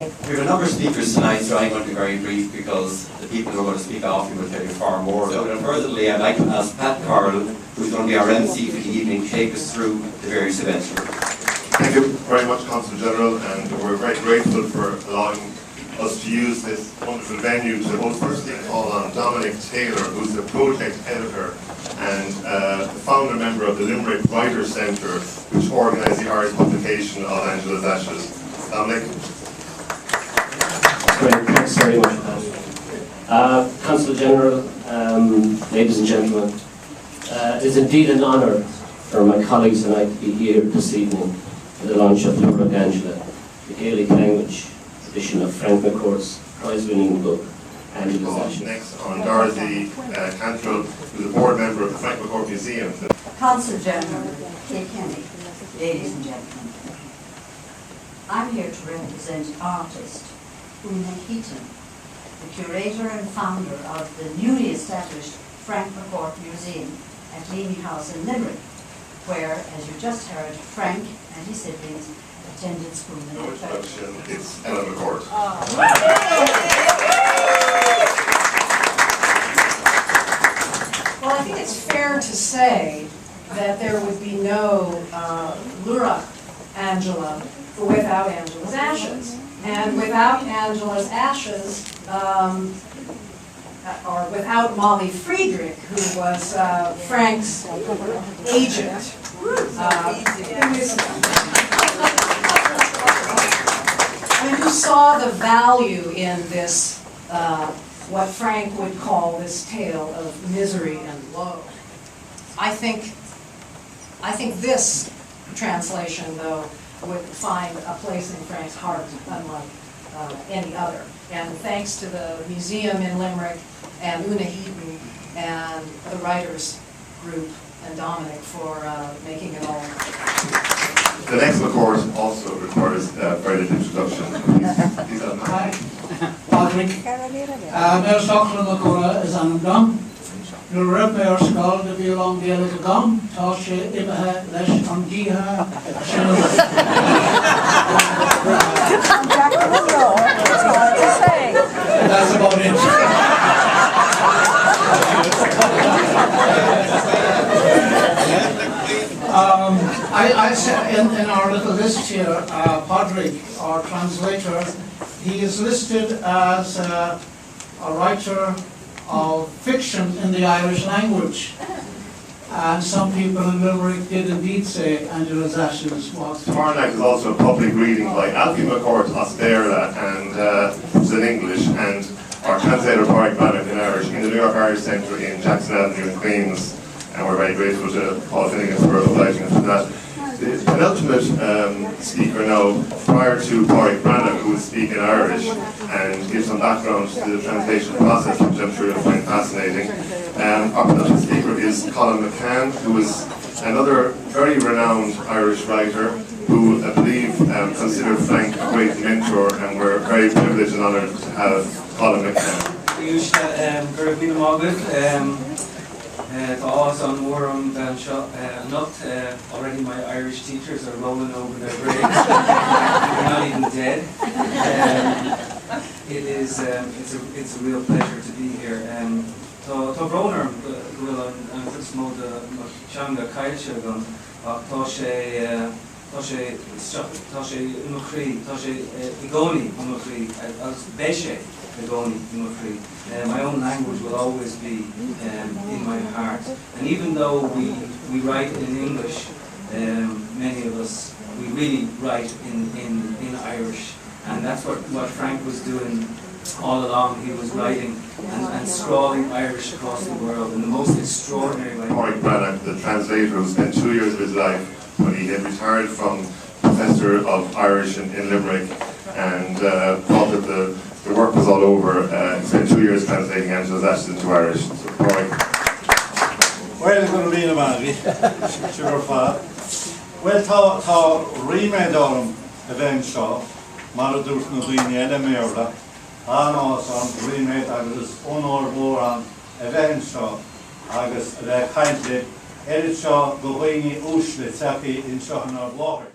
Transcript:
We have a number of speakers tonight, so I'm going to be very brief because the people who are going to speak after will tell you far more. So without further delay, I'd like to ask Pat Carroll, who's going to be our MC for the evening, to take us through the various events. Thank you very much, Consul General, and we're very grateful for allowing us to use this wonderful venue to most firstly call on Dominic Taylor, who's the project editor and the founder member of the Limerick Writers Centre, which organised the Irish publication of Angela's Ashes. Dominic. Great, thanks very much, Pat. Consul General, ladies and gentlemen, it is indeed an honour for my colleagues and I to be here this evening for the launch of Limerick Angela, the Gaelic language edition of Frank McCourt's prize-winning book, Angela's Ashes. Next on Dorothy Cantrell, who's a board member of the Frank McCourt Museum. Consul General Kay Kenny, ladies and gentlemen, I'm here to represent artist Una Heaton, the curator and founder of the newly established Frank McCourt Museum at Leamy House in Limerick, where, as you just heard, Frank and his siblings attended school in No introduction, it's Ella McCourt. Well, I think it's fair to say that there would be no Luaithreach Angela without Angela's Ashes. And without Angela's Ashes, or without Molly Friedrich, who was Frank's agent, who saw the value in this, what Frank would call this tale of misery and woe. I think this translation, though, would find a place in Frank's heart unlike any other. And thanks to the museum in Limerick and Una Heaton and the writers group and Dominic for making it all. The next McCourt also requires further introduction. Hi, Patrick. Mayor Stockholm McCourt is an Dom. You'll rip Mayor Skull to be along the other gum. Toss you Ibaha, Lesh, on Giha. That's about it. I said in our little list here, Padraig, our translator, he is listed as a writer of fiction in the Irish language. And some people in Limerick did indeed say Angela's Ashes was. Tomorrow night is also a public reading by Alfie McCourt Ostera and it's in English, and our translator Padraig Bannock in Irish in the New York Irish Centre in Jackson Avenue in Queens, and we're very grateful to Paul Finnegan for obliging us with that. The penultimate speaker now, prior to Padraig Bannock, who will speak in Irish and give some background to the translation process, which I'm sure you'll find fascinating. Our penultimate speaker is Colin McCann, who is another very renowned Irish writer who I believe considered Frank a great mentor, and we're very privileged and honoured to have Colin McCann. Already my Irish teachers are rolling over their graves. They're not even dead. It's a real pleasure to be here. Tá brónar bhfuil an Christmas teanga caiilte gan ach tá sé unachrí, tá sé igóní unachrí, agus béise igóní unachrí. My own language will always be in my heart. And even though we write in English, many of us, we really write in Irish. And that's what Frank was doing all along. He was writing and scrawling Irish across the world in the most extraordinary way. Padraig Bannock, the translator who spent 2 years of his life when he had retired from Professor of Irish in Limerick and thought that the work was all over. He spent 2 years translating Angela's Ashes into Irish. So, Padraig. Well, it's going to be a man, sure far. Well, tá rimed orm event show, Maradus no Bini Elemerla, Anos on rimed agus honor more on event show, agus le kindly, Edit show go Bini Ushlet Saki in Shohanor Water.